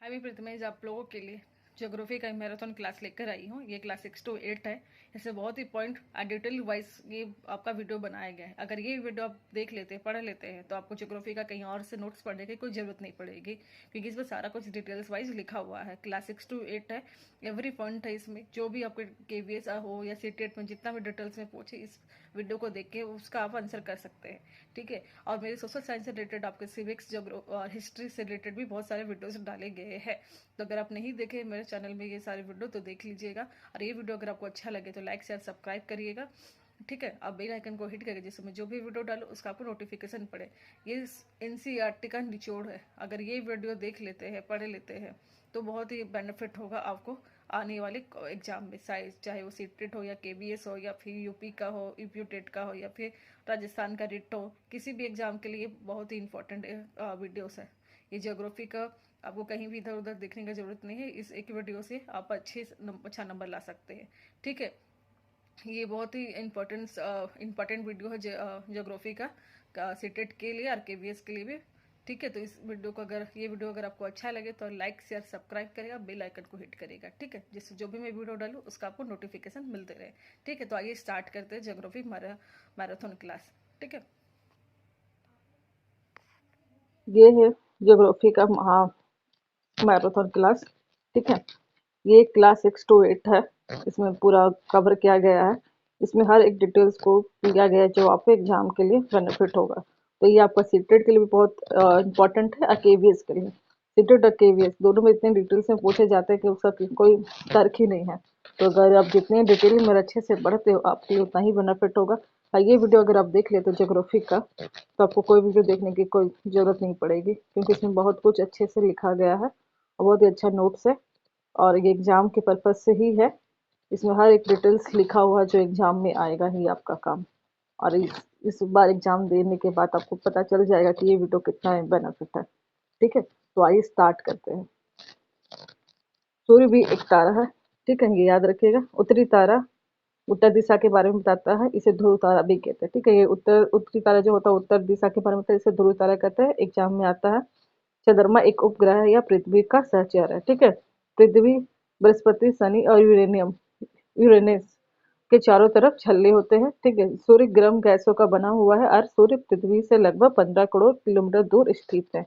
मैं भी प्रथमेश आप लोगों के लिए ज्योग्राफी का मैराथन क्लास लेकर आई हूँ। ये क्लास 6 to 8 है। इससे बहुत ही पॉइंट डिटेल वाइज ये आपका वीडियो बनाया गया है। अगर ये वीडियो आप देख लेते हैं, पढ़ लेते हैं, तो आपको ज्योग्राफी का कहीं और से नोट्स पढ़ने की कोई जरूरत नहीं पड़ेगी, क्योंकि इसमें सारा कुछ डिटेल्स वाइज लिखा हुआ है। क्लास 6 to 8 है। एवरी पॉइंट है इसमें। जो भी आपके केवीएस हो या सीटेट में जितना भी डिटेल्स में पूछे, इस वीडियो को देख के उसका आप आंसर कर सकते हैं। ठीक है। और मेरे सोशल साइंस से रिलेटेड, आपके सिविक्स और हिस्ट्री से रिलेटेड भी बहुत सारे वीडियोस डाले गए हैं। तो अगर आप नहीं देखे मेरे चैनल में ये सारे वीडियो, तो देख लीजिएगा। और ये वीडियो अगर आपको अच्छा लगे तो लाइक शेयर सब्सक्राइब करिएगा। ठीक है। आप बेल आइकन को हिट करिए, जिससे मैं जो भी वीडियो डालूँ उसका आपको नोटिफिकेशन पड़े। ये एनसीईआरटी का निचोड़ है। अगर ये वीडियो देख लेते हैं, पढ़ लेते हैं, तो बहुत ही बेनिफिट होगा आपको आने वाले एग्जाम में। चाहे वो सीटेट हो या केवीएस हो या फिर यूपी का हो, यूपी टेट का हो या फिर राजस्थान का रिट हो, किसी भी एग्जाम के लिए बहुत ही इंपॉर्टेंट वीडियोस है। ये ज्योग्राफी का आपको कहीं भी इधर उधर देखने की जरूरत नहीं है। इस एक वीडियो से आप अच्छा नंबर ला सकते हैं। ठीक है। ये बहुत ही इम्पोर्टेंट वीडियो है ज्योग्राफी का सीटेट के लिए और केवीएस के लिए भी। ठीक है। तो इस वीडियो को ये वीडियो अगर आपको अच्छा लगे तो लाइक शेयर सब्सक्राइब करेगा, बेल आइकन को हिट करेगा। ठीक है। जिससे जो भी मैं वीडियो डालूँ उसका आपको नोटिफिकेशन मिलते रहे। ठीक है। तो आइए स्टार्ट करते हैं ज्योग्राफी मैराथन क्लास। ठीक है। ये है ज्योग्राफी का महा मैराथन क्लास। ठीक है। ये क्लास 6 to 8 है। इसमें पूरा कवर किया गया है। इसमें हर एक डिटेल्स को दिया गया है जो आपके एग्जाम के लिए बेनिफिट होगा। तो ये आपका सीटेट के लिए भी बहुत इंपॉर्टेंट है और केवीएस के लिए। सीटेट और केवीएस दोनों में इतने डिटेल्स में पूछे जाते हैं कि उसका कोई तर्क ही नहीं है। तो अगर आप जितने डिटेल में अच्छे से पढ़ते हो, आपके लिए उतना ही बेनिफिट होगा। और ये वीडियो अगर आप देख लेते हो ज्योग्राफी का, तो आपको कोई वीडियो देखने की कोई जरूरत नहीं पड़ेगी, क्योंकि इसमें बहुत कुछ अच्छे से लिखा गया है और बहुत ही अच्छा नोट्स है। और ये एग्जाम के पर्पज से ही है। इसमें हर एक डिटेल्स लिखा हुआ है जो एग्जाम में आएगा ही आपका काम। और इस बार एग्जाम देने के बाद आपको पता चल जाएगा कि ये वीडियो कितना बेनिफिट है। ठीक है। तो आइए स्टार्ट करते हैं। सूर्य भी एक तारा है। ठीक है। ये याद रखिएगा। उत्तरी तारा उत्तर दिशा के बारे में बताता है, इसे ध्रुव तारा भी कहते हैं। ठीक है। ये उत्तरी तारा जो होता है उत्तर दिशा के बारे में बताता है, इसे ध्रुव तारा कहते हैं। एग्जाम में आता है। चंद्रमा एक उपग्रह है या पृथ्वी का सहचर है। ठीक है। पृथ्वी, बृहस्पति, शनि और यूरेनस के चारों तरफ छल्ले होते हैं। ठीक है। सूर्य गर्म गैसों का बना हुआ है और सूर्य पृथ्वी से लगभग 15 करोड़ किलोमीटर दूर स्थित है।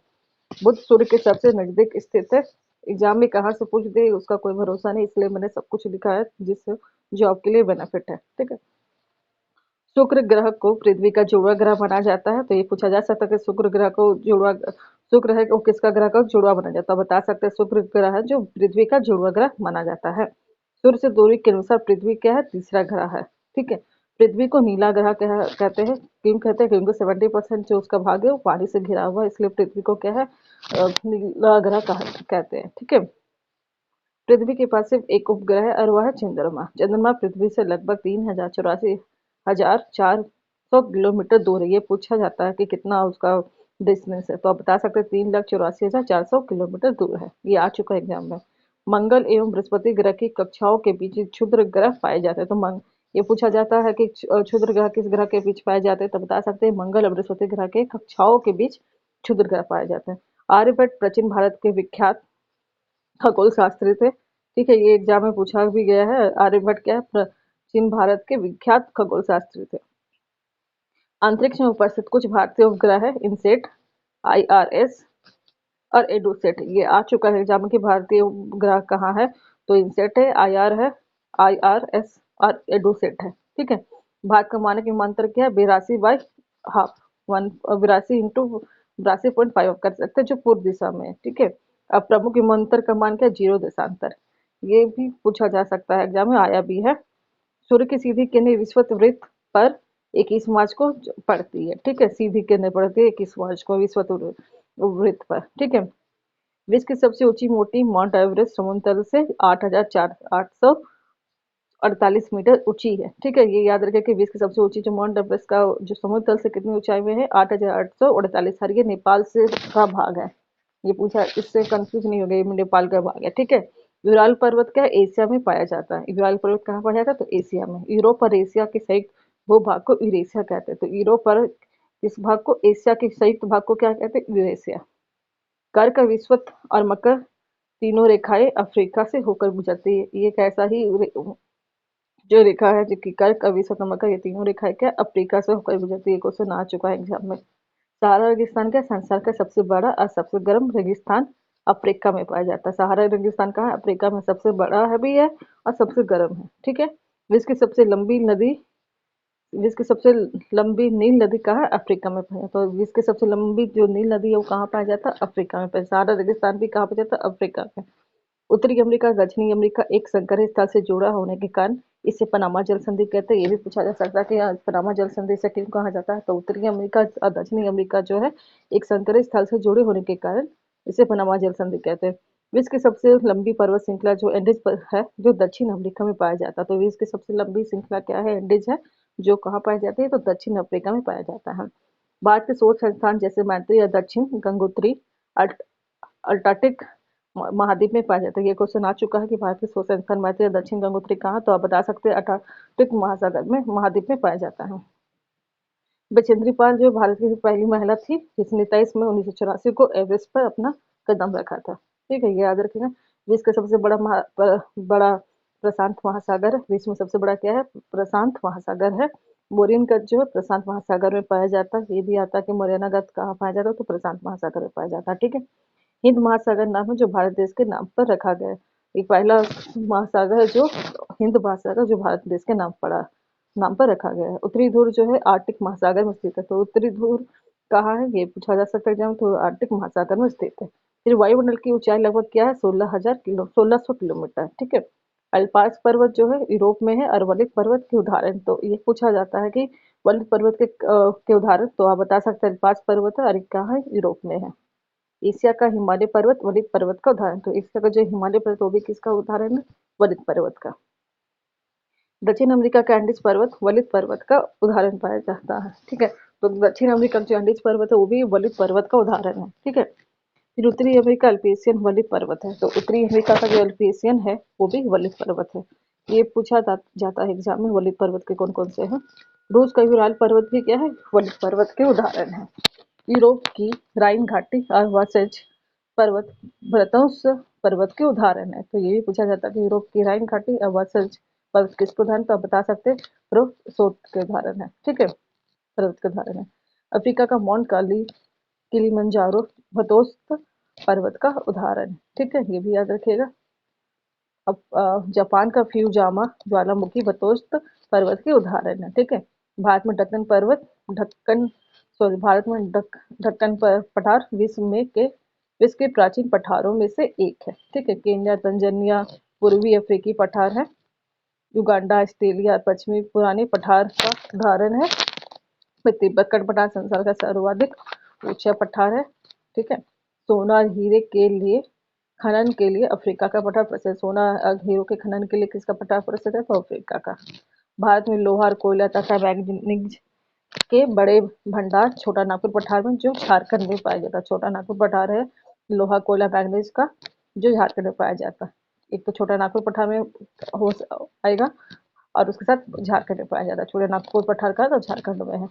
बुध सूर्य के सबसे नजदीक स्थित है। एग्जाम में कहाँ से पूछ दे उसका कोई भरोसा नहीं, इसलिए मैंने सब कुछ लिखा है जिससे जो आपके लिए बेनिफिट है। ठीक है। शुक्र ग्रह को पृथ्वी का जुड़वा ग्रह माना जाता है। तो ये पूछा जा सकता है कि शुक्र है वो किसका ग्रह का जुड़वा माना जाता है। बता सकते हैं शुक्र ग्रह है जो पृथ्वी का जुड़वा ग्रह माना जाता है। सूर्य से दूरी के अनुसार पृथ्वी क्या है, तीसरा ग्रह है। ठीक है। पृथ्वी को नीला ग्रह कहते हैं। क्यों कहते हैं? क्योंकि 70% जो उसका भाग है वो पानी से घिरा हुआ है, इसलिए पृथ्वी को क्या है, नीला ग्रह कहते हैं। ठीक है। पृथ्वी के पास सिर्फ एक उपग्रह है और वह है चंद्रमा। चंद्रमा पृथ्वी से लगभग 3,84,400 किलोमीटर दूर है। ये पूछा जाता है कि कितना उसका डिस्टेंस है, तो आप बता सकते हैं 3,84,400 किलोमीटर दूर है। ये आ चुका है एग्जाम में। मंगल एवं बृहस्पति ग्रह की कक्षाओं के बीच क्षुद्र ग्रह पाए जाते हैं। तो ये पूछा जाता है कि क्षुद्र ग्रह किस ग्रह के बीच पाए जाते हैं, तो बता सकते हैं मंगल और बृहस्पति ग्रह के कक्षाओं के बीच क्षुद्र ग्रह पाए जाते हैं। आर्यभट्ट प्राचीन भारत के विख्यात खगोल शास्त्री थे। ठीक है। ये एग्जाम में पूछा भी गया है। आर्यभट्ट क्या है, प्राचीन भारत के विख्यात खगोल शास्त्री थे। अंतरिक्ष में उपस्थित कुछ भारतीय उपग्रह है इनसेट, IRS और एडुसेट। ये आ चुका है एग्जाम में कि भारतीय उपग्रह कहाँ है, तो इनसेट है, IR है, IRS और एडुसेट है। ठीक है। भारत का मानक विमानतर क्या है, 82/12, 82 इंटू 82.5 कर सकते हैं, जो पूर्व दिशा में है। ठीक है। अब प्रमुख विमानतर का मान क्या है, 0 देशांतर। ये भी पूछा जा सकता है, एग्जाम में आया भी है। सूर्य की सीधी किरणें विषुवत वृत्त पर 21 मार्च को पड़ती है। ठीक है। सीधी किरणें पड़ती है 21 मार्च को विषुवत वृत्त पर। ठीक है। विश्व की सबसे ऊंची चोटी माउंट एवरेस्ट समुद्र तल से 8,848 मीटर ऊंची है। ठीक है। ये याद रखें कि विश्व की सबसे ऊंची जो माउंट एवरेस्ट का जो समुद्र तल से कितनी ऊंचाई में है, 8,848। हर ये नेपाल से का भाग है। ये पूछा, इससे कंफ्यूज नहीं हो गया, ये नेपाल का भाग है। ठीक है। यूराल पर्वत क्या है, एशिया में पाया जाता है। यूराल पर्वत कहाँ पाया जाता है, तो एशिया में। यूरोप और एशिया के संयुक्त वो भाग को यूरेशिया कहते हैं। तो यूरोप और इस भाग को, एशिया के संयुक्त भाग को क्या कहते हैं, यूरेशिया। कर्क, विषुवत और मकर तीनों रेखाएं अफ्रीका से होकर गुजरती है। ये एक ऐसा ही जो रेखा है जो कि कर्क, अवीसर, कमर, ये तीनों रेखाएं क्या अफ्रीका से होकर गुजरती है। क्वेश्चन आ चुका है एग्जाम में। सहारा रेगिस्तान क्या संसार का सबसे बड़ा और सबसे गर्म रेगिस्तान अफ्रीका में पाया जाता है। सहारा रेगिस्तान कहाँ है? अफ्रीका में सबसे बड़ा है भी है और सबसे गर्म है। ठीक है। विश्व की सबसे लंबी नदी, विश्व की सबसे लंबी नील नदी कहाँ है? अफ्रीका में पाया। तो विश्व की सबसे लंबी जो नील नदी है वो कहाँ पाया जाता है? अफ्रीका में पाया। सहारा रेगिस्तान भी कहाँ पाया जाता है? अफ्रीका में। उत्तरी अमेरिका और दक्षिणी अमेरिका एक संकरी स्थल से जुड़ा होने के कारण इसे पनामा जल संधि कहते हैं। ये भी पूछा जा सकता है कि पनामा जल संधि से क्यों कहा जाता है? तो उत्तरी अमेरिका और दक्षिणी अमेरिका जो है एक संकरी स्थल से जुड़े होने के कारण इसे पनामा जल संधि कहते हैं। विश्व की सबसे लंबी पर्वत श्रृंखला जो एंडीज पर है, जो दक्षिण अमेरिका में पाया जाता है। तो विश्व की सबसे लंबी श्रृंखला क्या है? एंडीज है, जो कहाँ पाई जाती है? तो दक्षिण अफ्रीका में पाया जाता है। भारत के शोध संस्थान जैसे मैत्री या दक्षिण गंगोत्री अल्टार्कटिक महाद्वीप में पाया जाता है। ये क्वेश्चन आ चुका है कि भारत के शोध संस्थान मैत्री या दक्षिण गंगोत्री कहाँ? तो आप बता सकते हैं अटार्कटिक महासागर में, महाद्वीप में पाया जाता है। बचेंद्री पाल जो भारत की पहली महिला थी जिसने 23 मई 1984 को एवरेस्ट पर अपना कदम रखा था। ठीक है, ये याद रखिएगा। विश्व का सबसे बड़ा प्रशांत महासागर, विश्व में सबसे बड़ा क्या है? प्रशांत महासागर है। बोरियन गत जो है प्रशांत महासागर में पाया जाता है। ये भी आता है कि मोरियाना गत कहाँ पाया जाता है? तो प्रशांत महासागर में पाया जाता है। ठीक है। हिंद महासागर नाम है जो भारत देश के नाम पर रखा गया है। एक पहला महासागर है जो हिंद महासागर, जो भारत देश के नाम पर रखा गया है। उत्तरी ध्रुव जो है आर्कटिक महासागर में स्थित है। तो उत्तरी ध्रुव कहाँ है? ये पूछा जा सकता है एग्जाम में। तो आर्कटिक महासागर में स्थित है। फिर वायुमंडल की ऊंचाई लगभग क्या है? 1600 किलोमीटर। ठीक है। अल्पास पर्वत जो है यूरोप में है और वलित पर्वत के उदाहरण, तो ये पूछा जाता है कि वलित पर्वत के उदाहरण, तो आप बता सकते हैं अल्पास पर्वत है और ये कहाँ है? यूरोप में है। एशिया का हिमालय पर्वत वलित पर्वत का उदाहरण, तो एशिया का जो हिमालय पर्वत वो भी किसका उदाहरण है? वलित पर्वत का। दक्षिण अमेरिका का एंडीज पर्वत वलित पर्वत का उदाहरण पाया जाता है। ठीक है। तो दक्षिण अमेरिका का जो एंडीज पर्वत है वो भी वलित पर्वत का उदाहरण है। ठीक है। फिर उत्तरी अमेरिका अल्पेशियन वलित पर्वत है। तो उत्तरी अमेरिका का जो अल्पेशियन है वो भी वलित पर्वत है। ये पूछा जाता है एग्जाम में, वलित पर्वत के कौन कौन से हैं। रूस का यूराल पर्वत भी क्या है? वलित पर्वत के उदाहरण है। यूरोप की राइन घाटी और वासेज पर्वत ब्रतोस पर्वत के उदाहरण है। तो ये भी पूछा जाता है कि यूरोप की राइन घाटी और वासेज पर्वत किसके उदाहरण? तो आप बता सकते हैं ब्रोसोट के उदाहरण है। ठीक है, पर्वत के उदाहरण है। अफ्रीका का माउंट किलिमंजारो भतोस्त पर्वत का उदाहरण है। ठीक है, ये भी याद रखिएगा। अब जापान का फ्यूजामा ज्वालामुखी भतोस्त पर्वत के उदाहरण है। ठीक है। भारत में दक्कन पर्वत ढक्कन सॉरी भारत में ढक्कन पठार विश्व के प्राचीन पठारों में से एक है। ठीक है। केन्या, तंजानिया पूर्वी अफ्रीकी पठार है। युगांडा, ऑस्ट्रेलिया पश्चिमी पुराने पठार का उदाहरण है। तिब्बत का पठार संसार का सर्वाधिक ऊंचा पठार है। ठीक है। सोना और हीरे के लिए खनन के लिए अफ्रीका का पठार प्रसिद्ध। सोना और हीरो के खनन के लिए किसका पठार प्रसिद्ध है? तो अफ्रीका का। भारत में लोहा और कोयला तथा मैग्नीज के बड़े भंडार छोटा नागपुर पठार में जो झारखंड में पाया जाता है। छोटा नागपुर पठार है लोहा कोयला मैग्नीज का जो झारखंड में पाया जाता है। एक तो छोटा नागपुर पठार में हो आएगा और उसके साथ झारखंड में पाया जाता है। छोटा नागपुर पठार का तो झारखंड में है।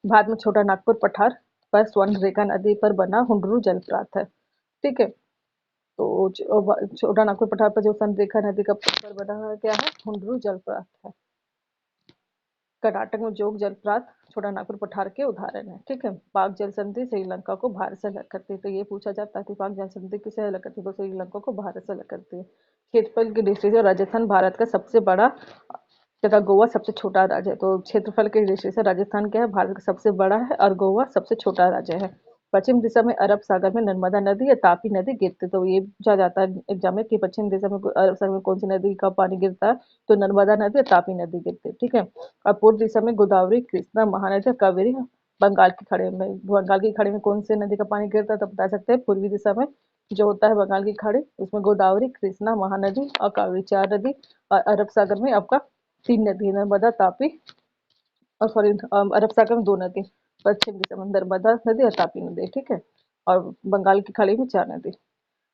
भारत में छोटा नागपुर पठार पर स्वर्ण रेखा नदी पर बना हुंडरू जलप्रपात है। ठीक है। तो छोटा नागपुर पठार पर जो स्वर्ण रेखा नदी का पर बना क्या है? हुंडरू जलप्रपात है। कर्नाटक में जोग जलप्रपात छोटा नागपुर पठार के उदाहरण है। ठीक है। पाक जल संधि श्रीलंका को भारत से अलग करती है। तो ये पूछा जाता है कि पाक जल संधि किसे अलग करती है? तो श्रीलंका को भारत से अलग करती है। क्षेत्रफल की दृष्टि से राजस्थान भारत का सबसे बड़ा तथा गोवा सबसे छोटा राज्य है। तो क्षेत्रफल की दृष्टि से राजस्थान क्या है? भारत का सबसे बड़ा है और गोवा सबसे छोटा राज्य है। पश्चिम दिशा में अरब सागर में नर्मदा नदी या तापी नदी गिरती है। तो ये पूछा जाता है एग्जाम में कि पश्चिम दिशा में अरब सागर में कौन सी नदी का पानी गिरता है? तो नर्मदा नदी या तापी नदी गिरती है। ठीक है। और पूर्व दिशा में गोदावरी, कृष्णा, महानदी, कावेरी बंगाल की खाड़ी में कौन सी नदी का पानी गिरता है? तो बता सकते हैं पूर्वी दिशा में जो होता है बंगाल की खाड़ी, उसमें गोदावरी, कृष्णा, महानदी और कावेरी 4 नदी। और अरब सागर में आपका 3 नदी, नर्मदा, तापी और सॉरी अरब सागर में 2 नदी, पश्चिम दिशा में नर्मदा नदी और तापी नदी। ठीक है। और बंगाल की खाड़ी में 4 नदी।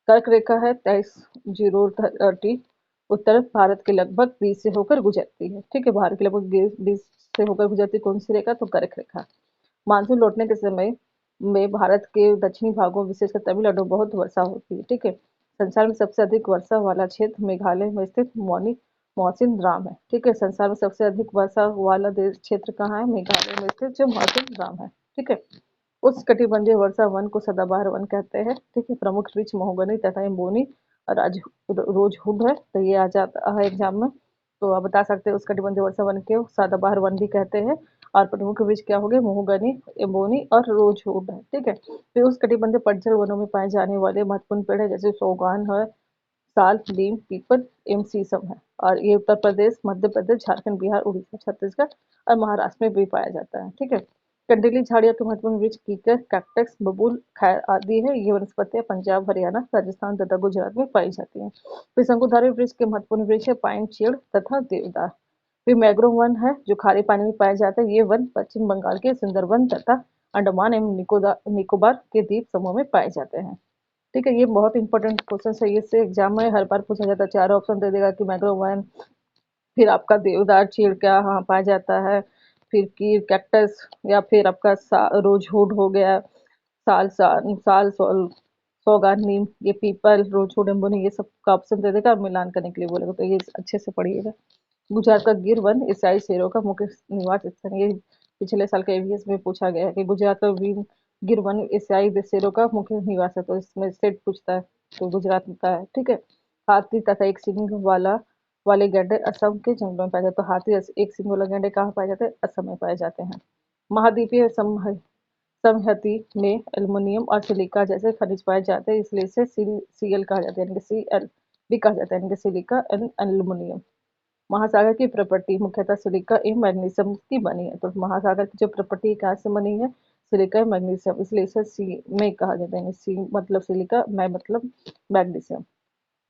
कर्क रेखा है 23 उत्तर भारत के लगभग 20 से होकर गुजरती है। ठीक है। भारत के लगभग 20 से होकर गुजरती कौन सी रेखा? तो कर्क रेखा। मानसून लौटने के समय में भारत के दक्षिणी भागों विशेषकर तमिलनाडु बहुत वर्षा होती है। ठीक है। संसार में सबसे अधिक वर्षा वाला क्षेत्र मेघालय में स्थित मौसिन राम है। ठीक है, संसार में सबसे अधिक वर्षा वाला देश क्षेत्र कहाँ है? मेघालय में स्थित जो मौसिन राम है। ठीक है, उष्णकटिबंधीय वर्षा वन को सदाबहार वन कहते हैं। ठीक है, प्रमुख वृक्ष महोगनी तथा इम्बोनी और रोजवुड है। तो ये आ जाता है एग्जाम में। तो आप बता सकते हैं उष्णकटिबंधीय वर्षा वन के सदाबहार वन भी कहते हैं। और प्रमुख वृक्ष क्या हो गए? महोगनी, इम्बोनी और रोजवुड है। ठीक है, फिर उष्णकटिबंधीय पतझड़ वनों में पाए जाने वाले महत्वपूर्ण पेड़ है जैसे सौगान है, साल, नीम, पीपल एवं शीशम है। और ये उत्तर प्रदेश, मध्य प्रदेश, झारखंड, बिहार, उड़ीसा, छत्तीसगढ़ और महाराष्ट्र में भी पाया जाता है। ठीक है, कंडीली झाड़ियों के महत्वपूर्ण वृक्ष कीकर, कैक्टस, बबूल, खैर आदि है। ये वनस्पतियां पंजाब, हरियाणा, राजस्थान तथा गुजरात में पाई जाती हैं। फिर शंकुधारी वृक्ष के महत्वपूर्ण वृक्ष है पाइन, चीड़ तथा देवदार। फिर मैग्रोव वन है जो खारे पानी में पाया जाता है। ये वन पश्चिम बंगाल के सुंदरवन तथा अंडमान एवं निकोबार के द्वीप समूह में पाए जाते हैं। ठीक है, ये बहुत इंपॉर्टेंट क्वेश्चन है। ये से एग्जाम में हर बार पूछा जाता है। चार ऑप्शन दे देगा कि मैग्रोव वन, फिर आपका देवदार चीड़ क्या हाँ पाया जाता है, फिर कीर, कैक्टस, या फिर आपका रोजवुड हो गया, साल साल साल सौल, सौगान, नीम, ये पीपल, रोजवुड, एम्बोनी, ये सब का ऑप्शन दे देगा और मिलान करने के लिए बोलेगा। तो ये अच्छे से पढ़िएगा। गुजरात का गिर वन एशियाई शेरों का मुख्य निवास स्थान। ये पिछले साल के एवीएस में पूछा गया है कि गुजरात का गिर वन एशियाई शेरों का मुख्य निवास है। तो इसमें स्टेट पूछता है तो गुजरात का है। ठीक है, हाथी तथा एक सींग वाले गैंडे असम के जंगलों में पाए जाते हैं। तो हाथी एक सींग वाले गैंडे कहाँ पाए जाते हैं? असम में पाए जाते हैं। महाद्वीपीय समहति में एल्युमिनियम और सिलिका जैसे खनिज पाए जाते हैं, इसलिए इसे सीएल कहा जाता है, यानी कि सीएल भी कहा जाता है, यानी कि सिलिका एंड एल्युमिनियम। महासागर की प्रॉपर्टी मुख्यतः सिलिका एवं मैग्नीशियम की बनी है। तो महासागर की जो प्रॉपर्टी कहाँ से बनी है? सिलिका एवं मैग्नीशियम, इसलिए इसे सी में कहा जाता है। सी मतलब सिलिका, मै मतलब मैग्नीशियम।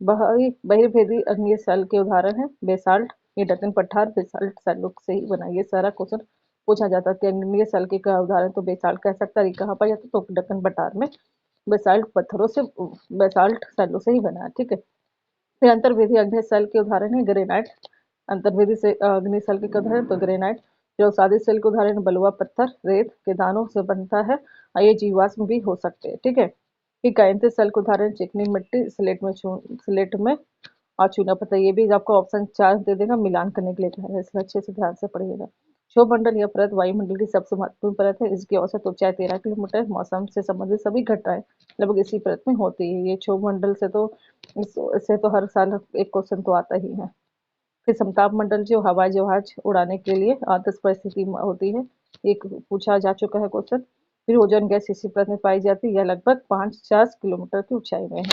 बहिर्भेदी अग्नीय सेल के उदाहरण है बेसाल्ट, ये दक्कन पठार बेसाल्ट सेलों से ही बना। ये सारा क्वेश्चन पूछा जाता है कि अग्नीय सेल के क्या उदाहरण, तो बेसाल्ट कह सकता है। कहाँ पाया जाता है? तो दक्कन पठार में बेसाल्ट पत्थरों से, बेसाल्ट सेलों से ही बना है। ठीक है, फिर अंतर्वेदी अग्नि सेल के उदाहरण है ग्रेनाइट। अंतर्वेदी से अग्नि सेल के उदाहरण तो ग्रेनाइट। जो सादी सेल के उदाहरण बलुआ पत्थर, रेत के दानों से बनता है और ये जीवाश्म भी हो सकते हैं। ठीक है, फिर कायंत सेल के उदाहरण चिकनी मिट्टी, स्लेट में और चूना पत्थर। ये भी आपको ऑप्शन 4 दे देगा मिलान करने के लिए कहा है, इसलिए अच्छे से ध्यान से पढ़िएगा। क्षोभमंडल यह परत वायुमंडल की सबसे महत्वपूर्ण परत है। इसकी औसत ऊंचाई 13 किलोमीटर। मौसम से संबंधित सभी घटनाएं लगभग इसी परत में होती है। ये क्षोभमंडल से तो इससे तो हर साल एक क्वेश्चन तो आता ही है। फिर समताप मंडल जो हवाई जहाज उड़ाने के लिए आदर्श परिस्थिति होती है, एक पूछा जा चुका है क्वेश्चन। फिर ओजोन गैस इसी परत में पाई जाती है, यह लगभग 50 किलोमीटर की ऊंचाई में है।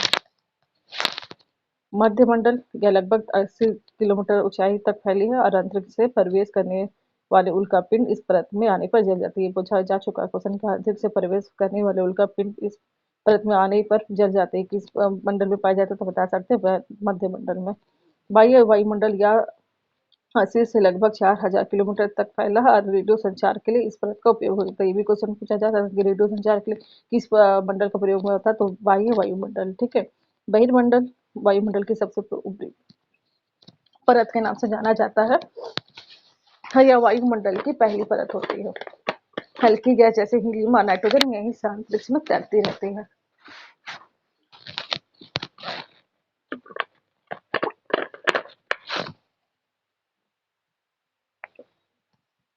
मध्य मंडल यह लगभग 80 किलोमीटर ऊंचाई तक फैली है और अंतरिक्ष से प्रवेश करने वाले उल्कापिंड इस परत में आने पर जल जाती है। पूछा जा चुका है क्वेश्चन का, अंतरिक्ष से प्रवेश करने वाले उल्कापिंड इस परत में आने पर जल जाते हैं। किस मंडल में पाए जाते हैं? तो बता सकते हैं मध्य मंडल में। बाह्य वायुमंडल या 80 से लगभग 4000 किलोमीटर तक फैला है और रेडियो संचार के लिए इस परत का उपयोग होता है। ये भी क्वेश्चन पूछा जाता है कि रेडियो संचार के लिए किस मंडल का प्रयोग होता है? तो बाह्य वायुमंडल। ठीक है, बहिर्मंडल वायुमंडल की सबसे ऊपरी परत के नाम से जाना जाता है। यह वायुमंडल की पहली परत होती है। हल्की गैस जैसे हीलियम और नाइट्रोजन यही अंतरिक्ष में तैरती रहती है।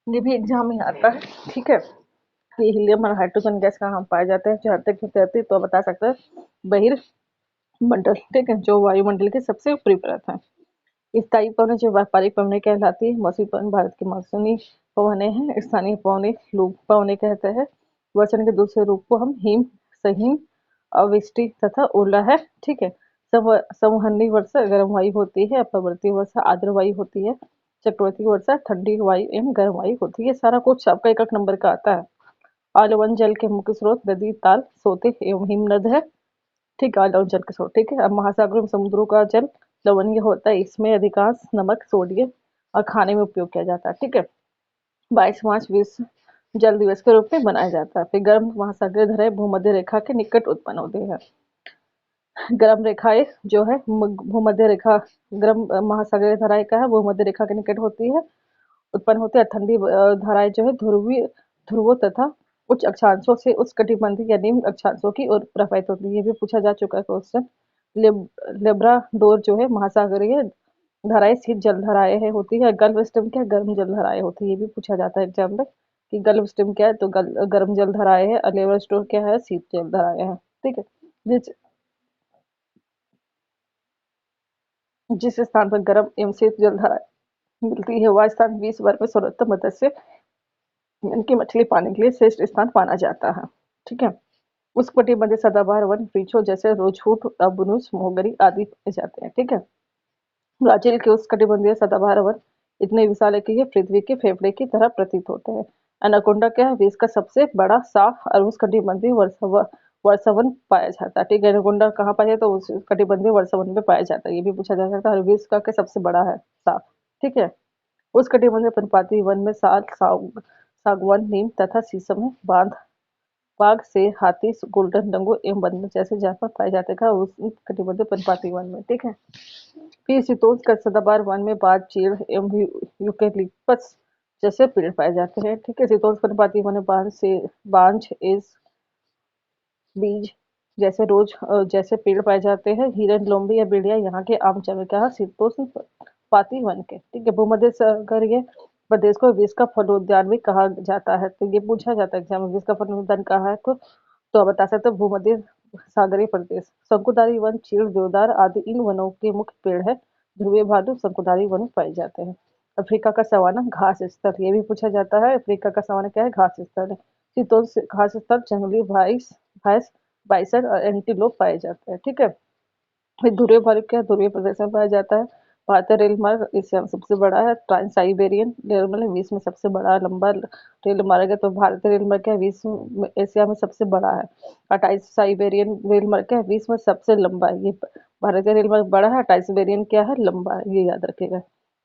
ये भी एग्जाम में आता है। ठीक है, ये हीलियम और हाइड्रोजन गैस कहाँ पाए जाते हैं? जो अंतरिक्ष में तैरती है, तो बता सकते हैं बहिर्मंडल। ठीक है, जो वायुमंडल की सबसे ऊपरी परत है। स्थायी पवनें जो व्यापारिक पवनें कहलाती है। मौसमी पवन भारत की मौसमी पवनें हैं। स्थानीय पवनें लूप पवनें कहते हैं। वर्षण के दूसरे रूप को हम हिम, सहिम, अवृष्टि तथा ओला है। ठीक है, संवहनी वर्षा गर्म वायु होती है। अपवर्ती वर्षा आर्द्र वायु होती है। चक्रवर्ती वर्षा ठंडी वायु एवं गर्म वायु होती है। सारा कुछ आपका एक एक नंबर का आता है। आलवन जल के मुख्य स्रोत नदी, ताल, सोते एवं हिमनद है। ठीक है, आलवन जल के स्रोत। ठीक है, अब महासागरों में समुद्रों का जल लवणीय होता है। इसमें अधिकांश नमक, सोडियम और खाने में उपयोग किया जाता है। ठीक है, 22 मार्च विश्व जल दिवस के रूप में मनाया जाता है। फिर गर्म महासागरीय धाराएं भूमध्य रेखा के निकट उत्पन्न होती है। गर्म रेखाएं जो है भूमध्य रेखा, गर्म महासागरीय धाराएं का है भूमध्य रेखा के निकट होती है, उत्पन्न होती है। ठंडी धाराएं जो है ध्रुवों तथा उच्च अक्षांशों से उच्च कटिबंधीय या निम्न अक्षांशों की ओर प्रवाहित होती है। ये भी पूछा जा चुका है क्वेश्चन। लेब्राडोर जो है महासागरीय धाराएं शीत जल धाराएं है होती है। गल्फ स्ट्रीम क्या है, गर्म जल धाराएं होती है। ये भी पूछा जाता है एग्जाम में कि गल्फ स्ट्रीम क्या है, तो गर्म जल धाराएं है, और लेब्राडोर क्या है, शीत जल धाराएं है। ठीक है। जिस जिस स्थान पर गर्म एवं शीत जल धाराएं मिलती है वह स्थान विश्व भर में सर्वोत्तम मत्स्य इनकी मछली पाने के लिए श्रेष्ठ स्थान माना जाता है। ठीक है। उष्णकटिबंधीय सदाबहार वन वृक्षों जैसे रोजवुड, अबनुस, मोहगनी आदि पाए जाते हैं। ठीक है। ब्राजील के उष्णकटिबंधीय सदाबहार वन इतने विशाल है कि ये पृथ्वी के फेफड़े की तरह प्रतीत होते हैं। एनाकोंडा क्या है, विश्व का सबसे बड़ा साफ और उष्णकटिबंधीय वर्षावन पाया जाता है। ठीक है। एनाकोंडा कहाँ पाया जाता है, तो उष्णकटिबंधीय वर्षावन में पाया जाता है। ये भी पूछा जा सकता है। और विश्व का क्या सबसे बड़ा है, साफ। ठीक है। उष्णकटिबंधीय पर्णपाती वन में साल, सागवान, नीम तथा शीशम है। बाघ, शेर, हाथी, गोल्डन डंगू एवं बंदर जैसे जानवर पाए जाते हैं उष्णकटिबंधीय पर्णपाती वन में। ठीक है। फिर शीतोष्ण सदाबहार वन में बाज, चीड़ एवं यूकेलिप्टस जैसे पेड़ पाए जाते हैं। ठीक है। शीतोष्ण पर्णपाती वन में बांज, बीज जैसे जैसे पेड़ पाए जाते हैं। हिरन, लोमड़ी या भेड़िया यहाँ के आम जानवर क्या है, शीतोष्ण पाती वन के। ठीक है। भूमध्य सागरीय प्रदेश को विश्व का फलोद्यान भी कहा जाता है। तो ये पूछा जाता है एग्जाम में, विश्व का फलोद्यान कहाँ है, तो आप बता सकते हो भूमध्य सागरीय प्रदेश। शंकुधारी वन, चीड़, देवदार आदि इन वनों के मुख्य पेड़ है। ध्रुवीय भालू शंकुधारी वन पाए जाते हैं। अफ्रीका का सवाना घास स्थल, ये भी पूछा जाता है। अफ्रीका का सवाना क्या है, घास स्थल है। शीतोष्ण घास स्थल जंगली भैंस, बाइसन और एंटीलोप पाए जाते हैं। ठीक है। फिर ध्रुवीय भालू क्या है, ध्रुवीय प्रदेश में पाया जाता है। भारतीय रेल मार्ग एशिया में सबसे बड़ा है। ट्रांस साइबेरियन रेल मार्ग विश्व में सबसे बड़ा लंबा रेल मार्ग है। तो भारतीय रेल मार्ग क्या है, विश्व में एशिया में सबसे बड़ा है। और ट्रांस साइबेरियन रेल मार्ग क्या है, विश्व में सबसे लंबा है। ये भारतीय रेल मार्ग बड़ा है, ट्रांस साइबेरियन क्या है, लंबा है। ये याद रखेगा।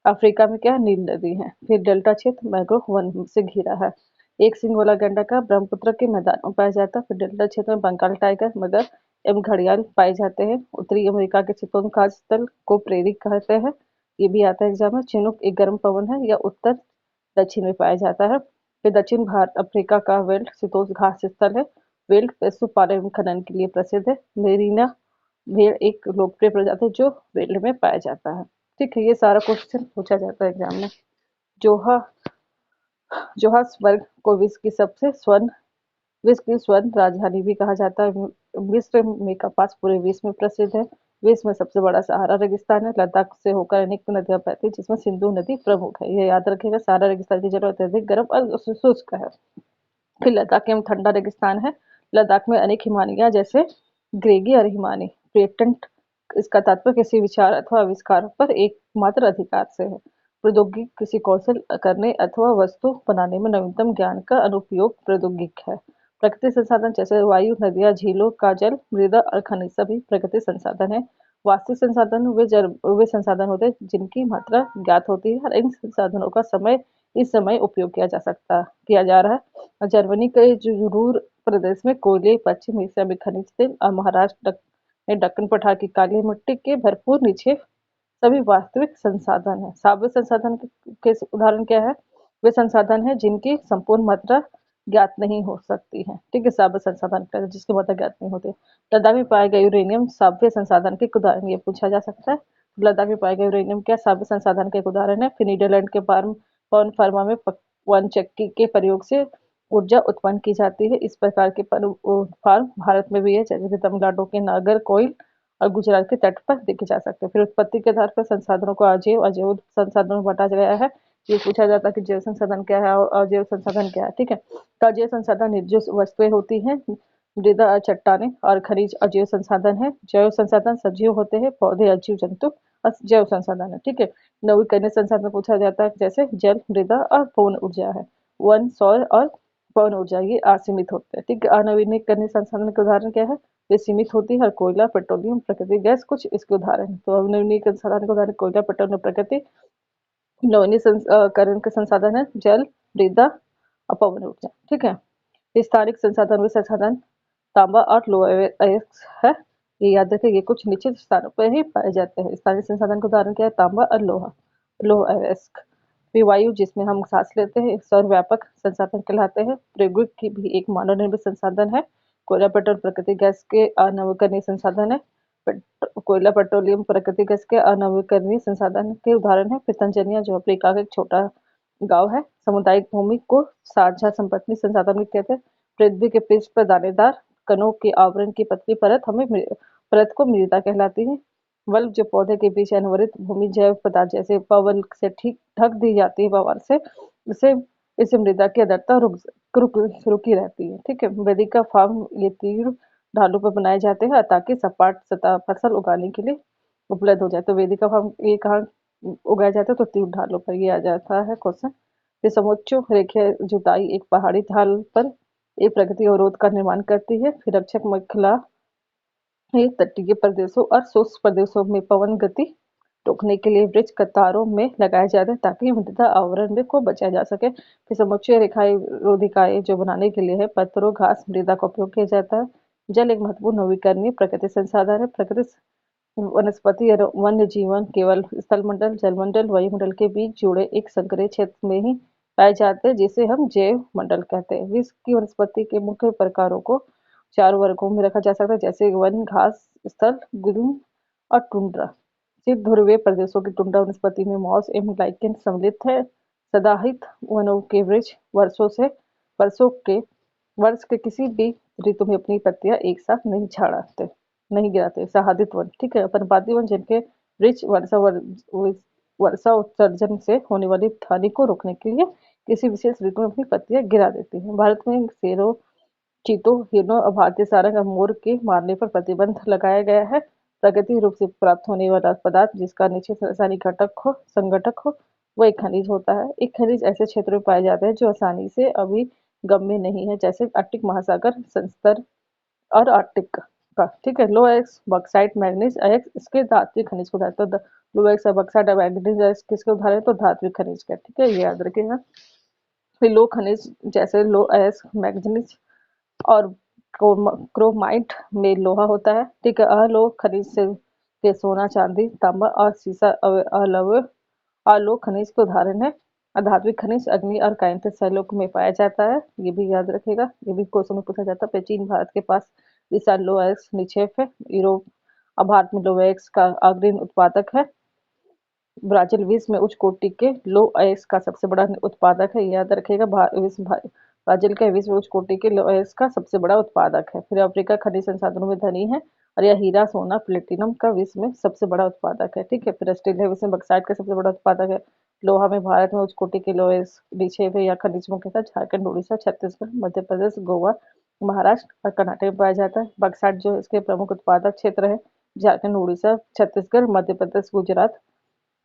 अफ्रीका में क्या है, नील नदी है। फिर डेल्टा क्षेत्र मैंग्रोव वन से घिरा है। एक सींग वाला गैंडा का ब्रह्मपुत्र के मैदान में पाया जाता है। फिर डेल्टा क्षेत्र में बंगाल टाइगर, मगर एवं घड़ियाल पाए जाते हैं। उत्तरी अमेरिका के शीतोष्ण घास स्थल को प्रेरी कहते हैं। ये भी आता है एग्जाम में। चिनूक एक गर्म पवन है, या उत्तर दक्षिण में पाया जाता है। फिर दक्षिण भारत अफ्रीका का वेल्ड शीतोष्ण घास स्थल है। वेल्ड पशुपालन एवं खनन के लिए प्रसिद्ध है। मेरीना भेड़ एक लोकप्रिय प्रजाति है जो वेल्ड में पाया जाता है। ठीक है। ये सारा क्वेश्चन पूछा जाता है एग्जाम में। जोहा जोहान्सबर्ग को विश्व की स्वर्ण राजधानी भी कहा जाता है। मिस्र में कपास पूरे विश्व में प्रसिद्ध है। विश्व में सबसे बड़ा सहारा रेगिस्तान है। लद्दाख से होकर अनेक नदियां बहती हैं जिसमें सिंधु नदी प्रमुख है। ये याद रखिएगा। सहारा रेगिस्तान की जगह अत्यधिक गर्म और शुष्क है। फिर लद्दाख एवं ठंडा रेगिस्तान है। लद्दाख में अनेक हिमालय जैसे ग्रेगी और हिमानी पेटेंट, इसका तात्पर्य किसी विचार अथवा आविष्कार पर एकमात्र अधिकार से है। प्रौद्योगिक किसी कौशल करने अथवा वस्तु बनाने में नवीनतम ज्ञान का अनुपयोग प्रौद्योगिक है। प्रकृति संसाधन जैसे वायु, नदियां, झीलों का जल, मृदा और खनिज सभी प्रकृति संसाधन है। वास्तविक संसाधन वे संसाधन होते हैं जिनकी मात्रा ज्ञात होती है और इन संसाधनों का इस समय उपयोग किया जा रहा है। जर्मनी के जो रूर प्रदेश में कोयले, पश्चिम एशिया में खनिज तेल और महाराष्ट्र में दक्कन पठार की काली मिट्टी के भरपूर नीचे सभी वास्तविक संसाधन है। सावयव संसाधन के उदाहरण क्या है, वे संसाधन है जिनकी संपूर्ण मात्रा ज्ञात नहीं हो सकती है। ठीक है। सावयव संसाधन क्या है, जिसकी मात्रा ज्ञात नहीं होती। लद्दाख में पाए गए यूरेनियम सावयव संसाधन के उदाहरण, ये पूछा जा सकता है। लद्दाख में पाए गए यूरेनियम क्या सावयव संसाधन के उदाहरण है। फिर नीदरलैंड के पवन फार्मा में पवन चक्की के प्रयोग से ऊर्जा उत्पन्न की जाती है। इस प्रकार के फार्म भारत में भी है, जैसे कि तमिलनाडु के नागरकोइल और गुजरात के तट पर देखे जा सकते हैं। फिर उत्पत्ति के आधार पर संसाधनों को अजैव अजैव संसाधनों में बांटा गया है। ये पूछा जाता है कि जैव संसाधन क्या है और अजैव संसाधन क्या है। ठीक है। तो अजैव संसाधन निर्जीव वस्तुएं होती हैं, मृदा, चट्टानें और खनिज अजैव संसाधन है। जैव संसाधन सजीव होते हैं, पौधे और जीव जंतु जैव संसाधन है। ठीक है। नवीकरणीय संसाधन पूछा जाता है जैसे जल, मृदा और पवन ऊर्जा है। वन, सौर और पवन ऊर्जा ये असीमित होते हैं। ठीक है। अनवीकरणीय संसाधन के उदाहरण क्या है, वे सीमित होती है। कोयला, पेट्रोलियम, प्राकृतिक गैस कुछ इसके उदाहरण हैं। तो अनवीकरणीय संसाधन के उदाहरण कोयला, पेट्रोलियम, प्रकृति। नवीनीकरण के संसाधन है जल, मृदा और पवन ऊर्जा। ठीक है। स्थानिक संसाधन वे संसाधन तांबा और लोहा अयस्क है। ये याद रखें, ये कुछ निश्चित स्थानों पर ही पाए जाते हैं। स्थानिक संसाधन का उदाहरण क्या है, तांबा और लोहा अयस्क। फिर वायु जिसमें हम सांस लेते हैं सर्वव्यापक संसाधन कहलाते हैं। प्रौद्योगिकी की भी एक मानव निर्मित संसाधन है। कोयला, पेट्रोल, प्राकृतिक गैस के अनवीकरणीय संसाधन है। कोयला, पेट्रोलियम, प्राकृतिक गैस के अनवीकरणीय संसाधन के उदाहरण है। पतंजलिया जो अफ्रीका का एक छोटा गांव है। सामुदायिक भूमि को साझा संपत्ति संसाधन भी कहते हैं। पृथ्वी के पृष्ठ पर दानेदार कणों के आवरण की पतली परत को मृदा कहलाती है। बल्ब जो पौधे के बीच अनवरत भूमि जैव पदार्थ जैसे पवन से ठीक ढक दी जाती है पवन से, इसे इससे मृदा की आर्द्रता रुकी रहती है। ठीक है। वेदिका फार्म ये तीर ढालों पर बनाए जाते हैं ताकि सपाट सतह फसल उगाने के लिए उपलब्ध हो जाए। तो वेदिका फार्म ये कहाँ उगाया जाता है? तो तीर ढालों पर। ये आ जाता है क्वेश्चन। ये समोच्च रेखीय जुताई एक पहाड़ी ढाल पर एक प्रकृति अवरोध का निर्माण करती है। फिर रक्षक श्रृंखला ये तटीय प्रदेशों और शुष्क प्रदेशों में पवन गति रोकने के लिए वृक्ष कतारों में लगाए जाते हैं ताकि मृदा आवरण में को बचाया जा सके। फिर समुच्चय रेखाएं रोधिकाएं जो बनाने के लिए है पत्थरों घास मृदा का उपयोग किया जाता है। जल एक महत्वपूर्ण नवीकरणीय प्राकृतिक संसाधन है। प्रकृति वनस्पति और वन्य जीवन केवल स्थलमंडल जलमंडल वायुमंडल के बीच जुड़े एक संकरीय क्षेत्र में ही पाए जाते हैं जिसे हम जैव मंडल कहते हैं। विश्व की वनस्पति के मुख्य प्रकारों को 4 वर्गों में रखा जा सकता है जैसे वन घास स्थल गुल्म और टुंड्रा। शीत ध्रुवीय प्रदेशों की टुंड्रा वनस्पति में मॉस एवं लाइकेन सम्मिलित है। सदाहरित वनों के वृक्ष वर्षों के वर्ष के किसी भी ऋतु में अपनी पत्तियां एक साथ नहीं गिराते। सहादित वन। ठीक है। पर्णपाती वन जिनके वृक्ष वर्षा उत्सर्जन से होने वाली हानि को रोकने के लिए किसी विशेष ऋतु में अपनी पत्तियां गिरा देती हैं। भारत में शेरों चीतों हिरणों और भारतीय सारंग और मोर के मारने पर प्रतिबंध लगाया गया है। प्राकृतिक रूप से प्राप्त होने वाला पदार्थ जिसका निश्चित रासायनिक संगठक हो वो एक खनिज होता है। एक खनिज ऐसे क्षेत्रों में पाए जाते हैं जो आसानी से अभी गम्य नहीं है जैसे आर्कटिक महासागर संस्तर और आर्कटिक का। ठीक है। लो एक्स बॉक्साइट मैग्नीज एक्स इसके धात्विक खनिज को उदाहरण। तो लो एक्स बॉक्साइट और मैग्नीज एक्स किसके उदाहरण? तो धात्विक खनिज का। ठीक है। ये याद रखिएगा। फिर लो खनिज जैसे लो एस मैग्नीज और क्रोमाइट में लोहा होता है। ठीक है। अलोह खनिज से के सोना चांदी तांबा और सीसा अलोह खनिज के उदाहरण है। अधात्विक खनिज अग्नि और कांस्य शैलों में पाया जाता है। ये भी याद रखेगा। ये भी क्वेश्चन में पूछा जाता है। प्राचीन भारत के पास विशाल लोह अयस्क निक्षेप है। यूरोप और भारत में लोह अयस्क का अग्रणी उत्पादक है। ब्राजील विश्व में उच्च कोटि के लोह अयस्क का सबसे बड़ा उत्पादक है। याद रखिएगा। ब्राजील का विश्व उच्च कोटि के लोह अयस्क का सबसे बड़ा उत्पादक है। फिर अफ्रीका खनिज संसाधनों में धनी है और यह हीरा सोना प्लेटिनम का विश्व में सबसे बड़ा उत्पादक है। ठीक है। फिर ऑस्ट्रेलिया विश्व में बक्साइट का सबसे बड़ा उत्पादक है। लोहा में भारत में उच्च कोटि के लोह अयस्क निक्षेप है या खनिज मुख्यतः झारखंड उड़ीसा छत्तीसगढ़ मध्य प्रदेश गोवा महाराष्ट्र और कर्नाटक में पाया जाता है। बक्साइट जो इसके प्रमुख उत्पादक क्षेत्र है झारखंड उड़ीसा छत्तीसगढ़ मध्य प्रदेश गुजरात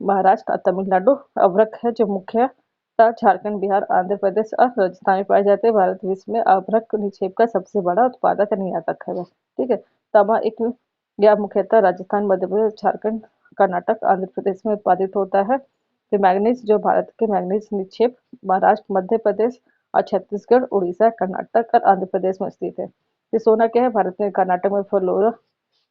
महाराष्ट्र और तमिलनाडु। अभ्रक है जो मुख्यतः झारखंड बिहार आंध्र प्रदेश और राजस्थान में पाए जाते हैं। भारत विश्व में अभ्रक निक्षेप का सबसे बड़ा उत्पादक और निर्यातक है। ठीक है। तांबा एक यह मुख्यतः राजस्थान मध्य प्रदेश झारखंड कर्नाटक आंध्र प्रदेश में उत्पादित होता है। फिर मैग्नीज जो भारत के मैग्नीज निक्षेप महाराष्ट्र मध्य प्रदेश और छत्तीसगढ़ उड़ीसा कर्नाटक और आंध्र प्रदेश में स्थित है। ये सोना क्या है? भारत में कर्नाटक में फ्लोरा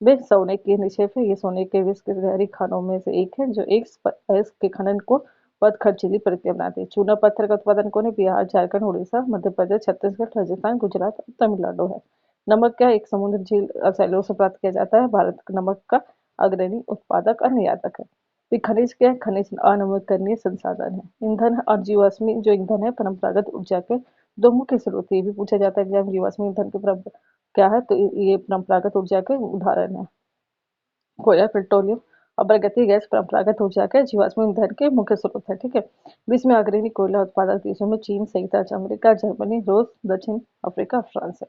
में सोने की निक्षेप है। ये सोने के विश्व के गहरी खानों में से एक है जो एक अयस्क के खनन को बहुत खर्चीली प्रक्रिया बनाती है। चूना पत्थर का उत्पादन कौन है? बिहार झारखंड उड़ीसा मध्य प्रदेश छत्तीसगढ़ राजस्थान गुजरात और तमिलनाडु है। नमक क्या है? एक समुद्र झील और सैलों से प्राप्त किया जाता है। भारत नमक का अग्रणी उत्पादक और निर्यातक है। फिर खनिज क्या है? खनिज अनवीकरणीय संसाधन है। ईंधन और जीवाश्मी जो ईंधन है परंपरागत ऊर्जा के दो मुख्य स्रोत। ये भी पूछा जाता है एग्जाम जीवाश्मी ईंधन के क्या है? तो ये परंपरागत ऊर्जा के उदाहरण है। कोयला पेट्रोलियम और प्राकृतिक गैस परंपरागत ऊर्जा के जीवाश्म ईंधन के मुख्य स्रोत है। ठीक है। विश्व में अग्रणी कोयला उत्पादक देशों में चीन संयुक्त राज्य अमेरिका जर्मनी रूस दक्षिण अफ्रीका फ्रांस है।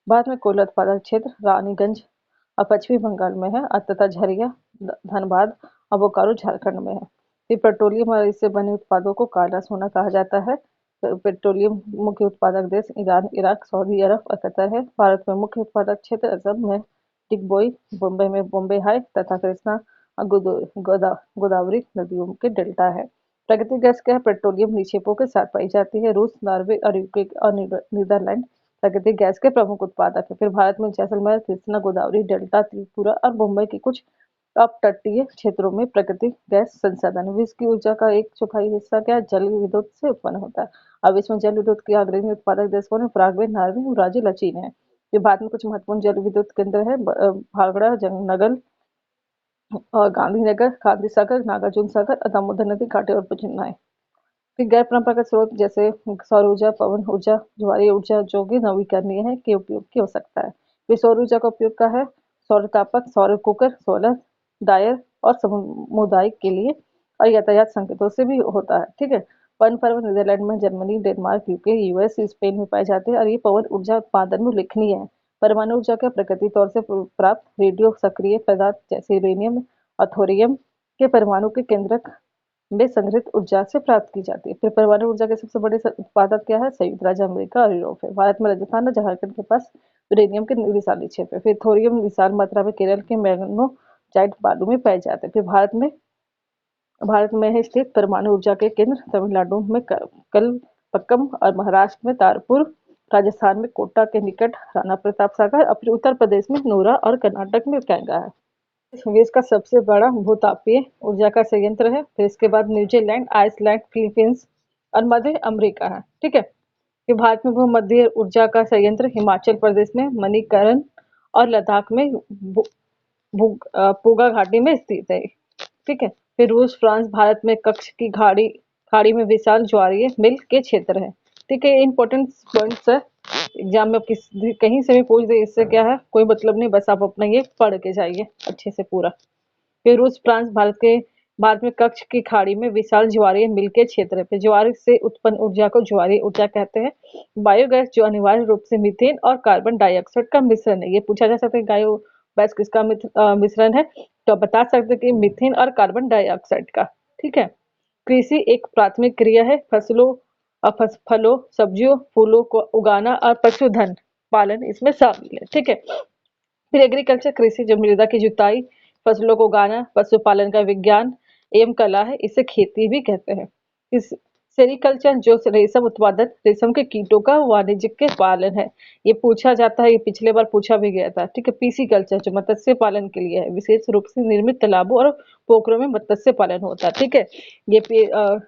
भारत में कोयला उत्पादक क्षेत्र रानीगंज और पश्चिमी बंगाल में है तथा झरिया धनबाद और बोकारो झारखंड में है। फिर पेट्रोलियम और इससे बने उत्पादों को काला सोना कहा जाता है। पेट्रोलियम मुख्य उत्पादक देश ईरान इराक सऊदी अरब और कतर है। भारत में मुख्य उत्पादक क्षेत्र असम में टिकबोई बॉम्बे में बॉम्बे हाई तथा कृष्णा और गोदावरी नदियों के डेल्टा है। प्राकृतिक गैस क्या है? पेट्रोलियम निक्षेपों के साथ पाई जाती है। रूस नॉर्वे और यूके और नीदरलैंड प्राकृतिक गैस के प्रमुख उत्पादक है। फिर भारत में जैसलमेर कृष्णा गोदावरी डेल्टा त्रिपुरा और मुंबई के कुछ अपतटीय क्षेत्रों में प्राकृतिक गैस संसाधन है। विश्व की ऊर्जा का 1/4 हिस्सा क्या है? जल विद्युत से उत्पन्न होता है। अब विश्व में जल विद्युत के अग्रणी उत्पादक देश कौन है? पराग्वे नॉर्वे ब्राजील और चीन है। फिर भारत में कुछ महत्वपूर्ण जल विद्युत केंद्र है भाखड़ा नगर और गांधीनगर, गांधी सागर, नागार्जुन सागर और दामोदर नदी घाटी और उपजिल्लाएं। फिर गैर परंपरागत स्रोत जैसे सौर ऊर्जा, पवन ऊर्जा, ज्वारीय ऊर्जा जो कि नवीकरणीय है के उपयोग की हो सकता है। फिर सौर ऊर्जा का उपयोग का है सौर तापक, सौर कुकर, सोलर डायर और सामुदायिक के लिए और यातायात संकेतों से भी होता है। ठीक है। वन पर्व नीदरलैंड में, Germany, Denmark, UK, US, Spain में पाए जाते हैं और ये पवन ऊर्जा उत्पादन में उल्लेखनीय है। परमाणु ऊर्जा का प्राकृतिक तौर से प्राप्त रेडियो सक्रिय पदार्थ जैसे यूरेनियम और थोरियम के परमाणु के केंद्रक में संग्रहित ऊर्जा से प्राप्त की जाती है। फिर परमाणु ऊर्जा के सबसे बड़े उत्पादक क्या है? संयुक्त राज्य अमेरिका और यूरोप है। भारत में राजस्थान और झारखंड के पास यूरेनियम के विशाल निक्षेप है। फिर थोरियम विशाल मात्रा में केरल के मैग्नेटाइट बालू में पाए जाते हैं। फिर भारत में है स्थित परमाणु ऊर्जा के केंद्र तमिलनाडु में कलपक्कम और महाराष्ट्र में तारपुर, राजस्थान में कोटा के निकट राणा प्रताप सागर और फिर उत्तर प्रदेश में नोरा और कर्नाटक में कैंगा है। विश्व का सबसे बड़ा भूतापीय ऊर्जा का संयंत्र है। फिर इसके बाद न्यूजीलैंड, आइसलैंड, फिलीपींस और मध्य अमेरिका है। ठीक है। फिर भारत में भूमध्य ऊर्जा का संयंत्र हिमाचल प्रदेश में मणिकरण और लद्दाख में पूगा घाटी में स्थित है। ठीक है। फिर रूस, फ्रांस, भारत में कच्छ की खाड़ी खाड़ी में विशाल ज्वारीय मिल के क्षेत्र है। ठीक है। इंपॉर्टेंट पॉइंट्स है, एग्जाम में कहीं से भी पूछ दे, इससे क्या है कोई मतलब नहीं, बस आप अपना ये पढ़ के जाइए अच्छे से पूरा। फिर रूस, फ्रांस, भारत में कच्छ की खाड़ी में विशाल ज्वारीय मिल के क्षेत्र है। फिर ज्वार से उत्पन्न ऊर्जा को ज्वारीय ऊर्जा कहते हैं। बायोगैस जो अनिवार्य रूप से मीथेन और कार्बन डाइऑक्साइड का मिश्रण है। ये पूछा जा सकता है बायोगैस किसका मिश्रण है, तो बता सकते हैं कि मीथेन और कार्बन डाइऑक्साइड का। ठीक है। कृषि एक प्राथमिक क्रिया है। फलों, सब्जियों, फूलों को उगाना और पशुधन पालन इसमें शामिल है। ठीक है। फिर एग्रीकल्चर कृषि जो मृदा की जुताई, फसलों को उगाना, पशुपालन का विज्ञान एवं कला है, इसे खेती भी कहते हैं। इस सेरिकल्चर जो रेशम उत्पादन, रेशम के कीटों का वाणिज्यिक पालन है। ये पूछा जाता है, ये पिछले बार पूछा भी गया था। ठीक है। पीसी कल्चर जो मत्स्य पालन के लिए है, विशेष रूप से निर्मित तालाबों और पोखरों में मत्स्य पालन होता है। ठीक है। ये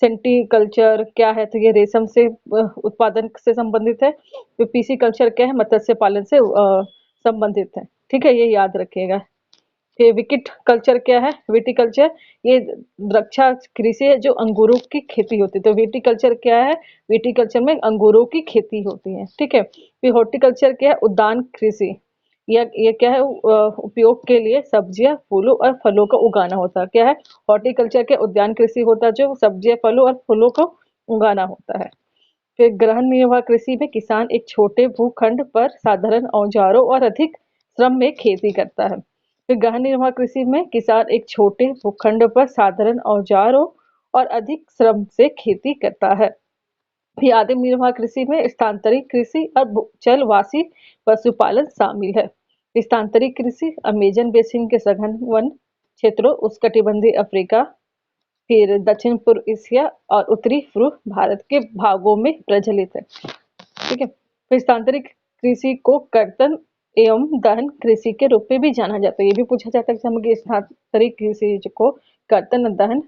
सेंटिकल्चर क्या है, तो ये रेशम से उत्पादन से संबंधित है। तो पीसी कल्चर क्या है, मत्स्य पालन से संबंधित है। ठीक है। ये याद रखिएगा। फिर विकिट कल्चर क्या है, विटिकल्चर ये द्रक्षा कृषि है जो अंगूरों की खेती होती है। तो विटिकल्चर क्या है, विटिकल्चर में अंगूरों की खेती होती है। ठीक है। फिर हॉर्टिकल्चर क्या है, उद्यान कृषि। ये क्या है, उपयोग के लिए सब्जियां, फूलों और फलों को उगाना होता है। क्या है, हॉर्टिकल्चर के उद्यान कृषि होता है जो सब्जियां, फलों और फूलों को उगाना होता है। फिर गहन निर्वाह कृषि में किसान एक छोटे भूखंड पर साधारण औजारों और अधिक श्रम में खेती करता है। फिर गहन निर्वाह कृषि में किसान एक छोटे भूखंड पर साधारण औजारों और अधिक श्रम से खेती करता है। फिर आदिम निर्वाह कृषि में स्थानांतरित कृषि और जलवासी पशुपालन शामिल है। स्थानांतरित कृषि अमेजन बेसिन के सघन वन क्षेत्रों, उष्णकटिबंधीय अफ्रीका, फिर दक्षिण पूर्व एशिया और उत्तरी पूर्व भारत के भागों में प्रचलित है। ठीक है। फिर स्थानांतरित कृषि को कर्तन एवं दहन कृषि के रूप में भी जाना जाता है। ये भी पूछा जाता है कि स्थानांतरित कृषि को कर्तन और दहन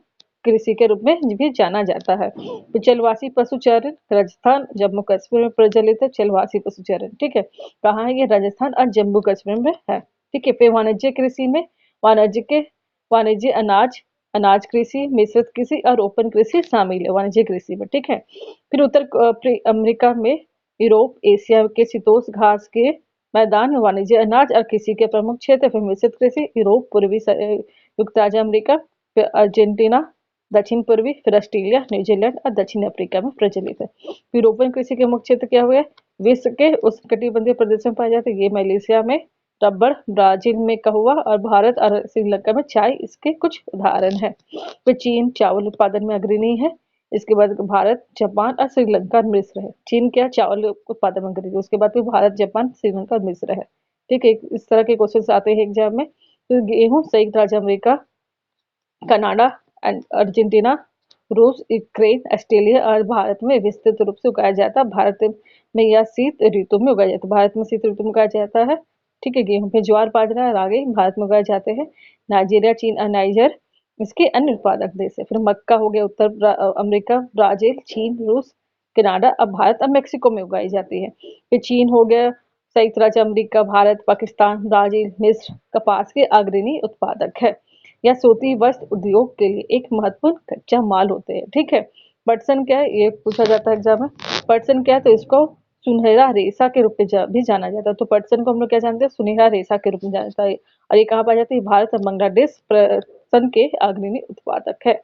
कृषि के रूप में भी जाना जाता है। तो जलवासी पशुचरण राजस्थान, जम्मू कश्मीर में प्रचलित है जलवासी पशुचरण। ठीक है। कहाँ है ये, राजस्थान और जम्मू कश्मीर में है। ठीक है। फिर वाणिज्य कृषि में वाणिज्य अनाज, अनाज कृषि, मिश्रित कृषि और ओपन कृषि शामिल है वाणिज्य कृषि में। ठीक है। फिर उत्तर अमेरिका में, यूरोप, एशिया के शीतोष्ण घास के मैदान वाणिज्य अनाज और कृषि के प्रमुख क्षेत्र। फिर मिश्रित कृषि यूरोप, पूर्वी संयुक्त राज्य अमेरिका, फिर अर्जेंटीना, दक्षिण पूर्वी, फिर ऑस्ट्रेलिया, न्यूजीलैंड और दक्षिण अफ्रीका में प्रचलित है। यूरोपियन कृषि के मुख्य क्षेत्र क्या हुए, विश्व के उष्णकटिबंधीय प्रदेशों में पाए जाते हैं। ये मलेशिया में रबड़, ब्राजील में कहवा और भारत और श्रीलंका में चाय इसके कुछ उदाहरण है। फिर चीन चावल उत्पादन में अग्रणी है। इसके बाद भारत, जापान और श्रीलंका मिस्र है। चीन क्या, चावल उत्पादन में अग्रणी है। उसके बाद फिर भारत, जापान, श्रीलंका और मिस्र है। ठीक है। इस तरह के क्वेश्चन आते हैं एग्जाम में। फिर गेहूं संयुक्त राज्य अमेरिका, कनाडा, अर्जेंटीना, रूस, यूक्रेन, ऑस्ट्रेलिया और भारत में विस्तृत रूप से उगाया जाता है। भारत में यह शीत ऋतु में उगाया जाता है। भारत में शीत ऋतु में उगाया जाता है। ठीक है। गेहूं पे ज्वार, बाजरा, रागी भारत में उगाए जाते हैं। नाइजीरिया, चीन और नाइजर इसके अन्य उत्पादक देश है। फिर मक्का हो गया, उत्तर अमेरिका, ब्राजील, चीन, रूस, कनाडा, अब भारत और मेक्सिको में उगाई जाती है। फिर चीन हो गया, संयुक्त राज्य अमेरिका, भारत, पाकिस्तान, ब्राजील, मिस्र कपास के अग्रणी उत्पादक है। यह सूती वस्त्र उद्योग के लिए एक महत्वपूर्ण कच्चा माल होते हैं। ठीक है, पटसन क्या है, ये पूछा जाता है एग्जाम में। पटसन क्या है, तो इसको सुनहरा रेशा के रूप में भी जाना जाता है। तो पटसन को हम लोग क्या जानते हैं, सुनहरा रेशा के रूप में जाना जाता है। और ये कहाँ पाया जाता है, भारत और बांग्लादेश पटसन के अग्रणी उत्पादक है।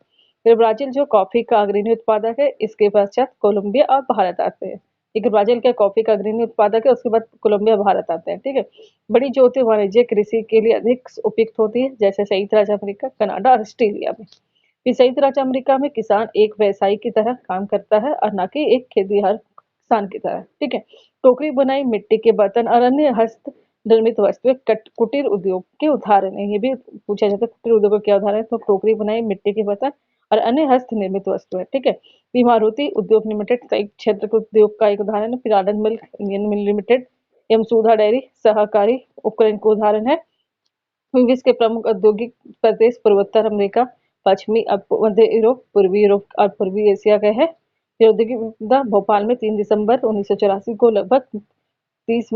फिर ब्राजील जो कॉफी का अग्रणी उत्पादक है, इसके पश्चात कोलंबिया और भारत आते हैं। ठीक है, ब्राजील क्या कॉफी का अग्रणी उत्पादक है, उसके बाद कोलंबिया भारत आते हैं। ठीक है, बड़ी ज्योति वाणिज्य कृषि के लिए अधिक उपयुक्त होती है, जैसे संयुक्त राज्य अमेरिका, कनाडा और ऑस्ट्रेलिया में। फिर संयुक्त राज्य अमेरिका में किसान एक व्यवसायी की तरह काम करता है और न कि एक खेतिहर किसान की तरह। ठीक है, टोकरी बुनाई, मिट्टी के बर्तन और अन्य हस्त निर्मित वस्तुएं कुटीर उद्योग के उदाहरण है। ये भी पूछा जाता है, कुटीर उद्योग का क्या उदाहरण है, तो टोकरी बुनाई, मिट्टी के बर्तन और अन्य हस्त निर्मित वस्तुएं। ठीक है, फिर मारुति उद्योग लिमिटेड संयुक्त क्षेत्र के उद्योग का एक उदाहरण है। फिर आनंद मिल्क इंडियन मिल लिमिटेड एवं सुधा डेयरी सहकारी उपकरण का उदाहरण है। विश्व के प्रमुख औद्योगिक प्रदेश पूर्वोत्तर अमेरिका, पश्चिमी मध्य यूरोप, पूर्वी यूरोप और पूर्वी एशिया के है। ये औद्योगिक विपदा भोपाल में 3 दिसंबर 1984 को लगभग 30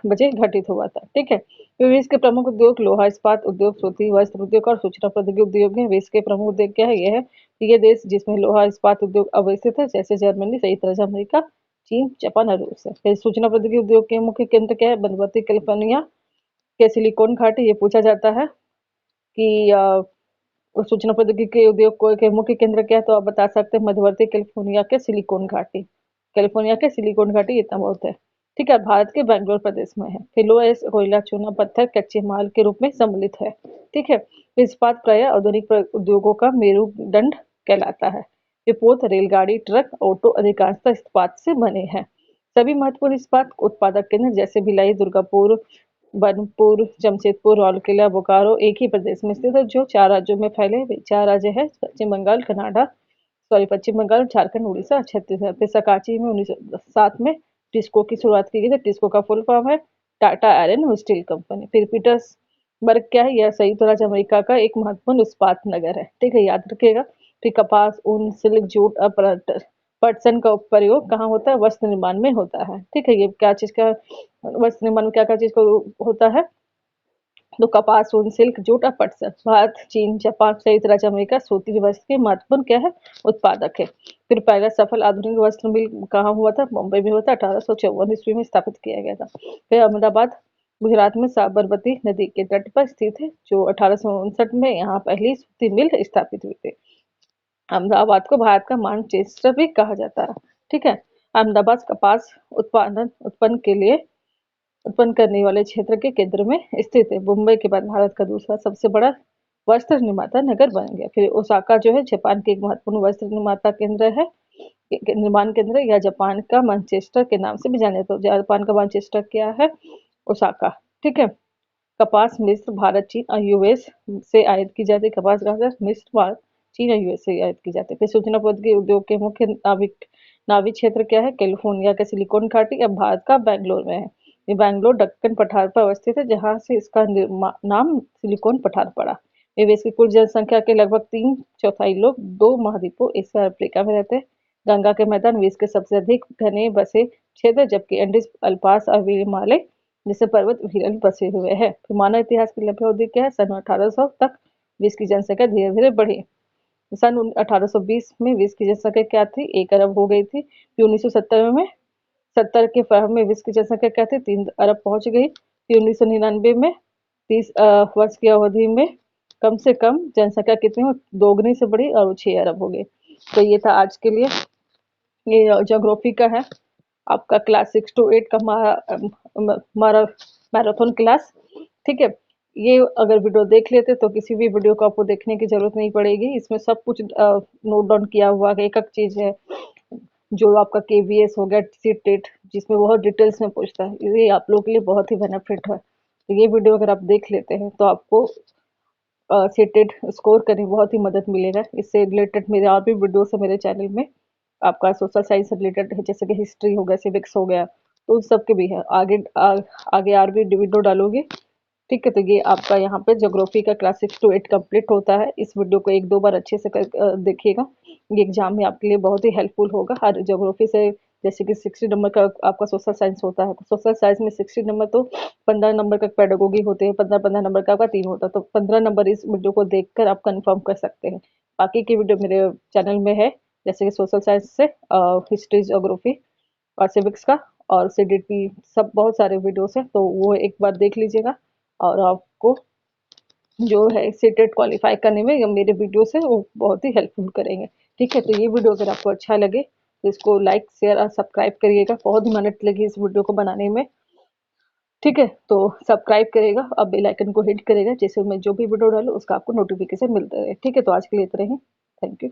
बजे घटित हुआ था। ठीक है, तो विश्व के प्रमुख उद्योग लोहा इस्पात उद्योग, सूती वस्त्र उद्योग और सूचना प्रौद्योगिकी उद्योग है। विश्व के प्रमुख उद्योग क्या है, यह है कि ये देश जिसमें लोहा इस्पात उद्योग अवस्थित है, जैसे जर्मनी, संयुक्त राज्य अमेरिका, चीन, जापान और रूस है। फिर सूचना प्रौद्योगिकी उद्योग के मुख्य केंद्र क्या है, मध्यवर्ती कैलिफोर्निया के सिलिकॉन घाटी। ये पूछा जाता है कि सूचना प्रौद्योगिकी उद्योग को के मुख्य केंद्र क्या है, तो आप बता सकते हैं मध्यवर्ती कैलिफोर्निया के सिलिकॉन घाटी। कैलिफोर्निया के सिलिकॉन घाटी इतना बहुत है। ठीक है, भारत के बैंगलोर प्रदेश में है। फिर लोहा कोयला, चूना पत्थर कच्चे माल के रूप में सम्मिलित है। ठीक है, इस्पात प्राय आधुनिक उद्योगों का मेरुदंड कहलाता है। पोत, रेलगाड़ी, ट्रक, ऑटो अधिकांशतः इस्पात से बने हैं। सभी महत्वपूर्ण इस्पात उत्पादक केंद्र जैसे भिलाई, दुर्गापुर, बनपुर, जमशेदपुर, राउरकेला, बोकारो एक ही प्रदेश में स्थित है, जो 4 राज्यों में फैले हुए। 4 राज्य है पश्चिम बंगाल, पश्चिम बंगाल, झारखंड, उड़ीसा और छत्तीसगढ़। फिर सकाची में 1907 में टिस्को की शुरुआत की गई थी। टिस्को का फुल फॉर्म है Tata iron and steel company. फिर पीटर्सबर्ग क्या है, यह संयुक्त राज्य अमेरिका का एक महत्वपूर्ण इस्पात नगर है। ठीक है, याद रखिएगा। फिर कपास, ऊन, सिल्क, जूट और पटसन का प्रयोग कहाँ होता है, वस्त्र निर्माण में होता है। ठीक है, ये क्या चीज का वस्त्र निर्माण में क्या क्या चीज को होता है, तो कपास, ऊन, सिल्क, जूट और पटसन। भारत, चीन, जापान, संयुक्त राज्य अमेरिका सूती वस्त्र के महत्वपूर्ण क्या है, उत्पादक है। फिर पहला सफल आधुनिक वस्त्र मिल कहाँ हुआ था, मुंबई में हुआ था, 1854 ईस्वी में स्थापित किया गया था। फिर अहमदाबाद गुजरात में साबरमती नदी के तट पर स्थित है, जो 1859 में यहाँ पहली सूती मिल स्थापित हुई थी। अहमदाबाद को भारत का मानचेस्टर भी कहा जाता है। ठीक है, अहमदाबाद कपास उत्पन्न के लिए उत्पन्न करने वाले क्षेत्र के केंद्र में स्थित है। मुंबई के बाद भारत का दूसरा सबसे बड़ा वस्त्र निर्माता नगर बन गया। फिर ओसाका जो है जापान के एक महत्वपूर्ण वस्त्र निर्माता केंद्र है, निर्माण केंद्र है। या जापान का मैनचेस्टर के नाम से भी जाने जाता है। जापान का मैनचेस्टर क्या है, ओसाका। ठीक है, कपास मिस्र, भारत, चीन और यूएस से आयात की जाती है। कपास कहाँ से, मिस्र, भारत, चीन और यूएस से आयात की जाती है। फिर सूचना प्रौद्योगिकी उद्योग के मुख्य नाविक क्षेत्र क्या है, कैलिफोर्निया का सिलिकॉन घाटी अब भारत का बैंगलोर में है। ये बैंगलोर दक्कन पठार पर अवस्थित है, जहाँ से इसका नाम सिलिकॉन पठार पड़ा। देश की कुल जनसंख्या के लगभग 3/4 लोग 2 महाद्वीपों एशिया और अफ्रीका में रहते हैं। गंगा के मैदान विश्व के सबसे अधिक घने बसे क्षेत्र, जबकि एंडीज, अल्पास और हिमालय जैसे पर्वत विरल बसे हुए हैं। फिर मानव इतिहास की लंबी अवधि क्या है, सन 1800 तक विश्व की जनसंख्या धीरे धीरे बढ़ी। सन 1820 में विश्व की जनसंख्या क्या थी, 1 अरब हो गई थी। फिर 1970 में 70 के प्रारंभ में विश्व की जनसंख्या क्या थी, 3 अरब पहुंच गई। फिर 1999 में 30 वर्ष की अवधि में कम से कम जनसंख्या कितनी हो, दोगुनी से बढ़ी और वो 6 अरब हो गई। तो ये था आज के लिए, ये ज्योग्राफी का है आपका क्लास 6 to 8 का हमारा मैराथन क्लास। ठीक है, ये अगर वीडियो देख लेते तो किसी भी वीडियो को आपको देखने की जरूरत नहीं पड़ेगी। इसमें सब कुछ नोट डाउन किया हुआ है, एक एक चीज है। जो आपका केवीएस हो गया, सीटेट, जिसमें बहुत डिटेल्स में पूछता है, ये आप लोगों के लिए बहुत ही बेनिफिट है। तो ये वीडियो अगर आप देख लेते हैं तो आपको सीटेट स्कोर करने में बहुत ही मदद मिलेगा। इससे रिलेटेड मेरे और भी वीडियोस है मेरे चैनल में, आपका सोशल साइंस से रिलेटेड है, जैसे कि हिस्ट्री हो गया, सिविक्स हो गया, तो उन सब के भी है। आगे और भी वीडियो डालूंगी। ठीक है, तो ये आपका यहाँ पे ज्योग्राफी का क्लास 6 to 8 कंप्लीट होता है। इस वीडियो को 1-2 बार अच्छे से देखिएगा, ये एग्जाम में आपके लिए बहुत ही हेल्पफुल होगा। हर ज्योग्राफी से जैसे कि 60 नंबर का आपका सोशल साइंस होता है, तो सोशल साइंस में 60 नंबर तो 15 नंबर का पेडागोगी होते हैं, 15-15 नंबर का आपका 3 होता है, तो 15 नंबर इस वीडियो को देखकर आप कंफर्म कर सकते हैं। बाकी की वीडियो मेरे चैनल में है, जैसे कि सोशल साइंस से हिस्ट्री, ज्योग्राफी और सिविक्स का और सीडीपी, सब बहुत सारे वीडियोस हैं, तो वो एक बार देख लीजिएगा और आपको जो है सीटेट क्वालिफाई करने में मेरे वीडियोस है वो बहुत ही हेल्पफुल करेंगे। ठीक है, तो ये वीडियो अगर आपको अच्छा लगे तो इसको लाइक, शेयर और सब्सक्राइब करिएगा। बहुत ही मेहनत लगी इस वीडियो को बनाने में। ठीक है, तो सब्सक्राइब करेगा और बेल आइकन को हिट करेगा, जैसे मैं जो भी वीडियो डालूँ उसका आपको नोटिफिकेशन मिलता रहे। ठीक है, तो आज के लिए इतना ही। Thank you.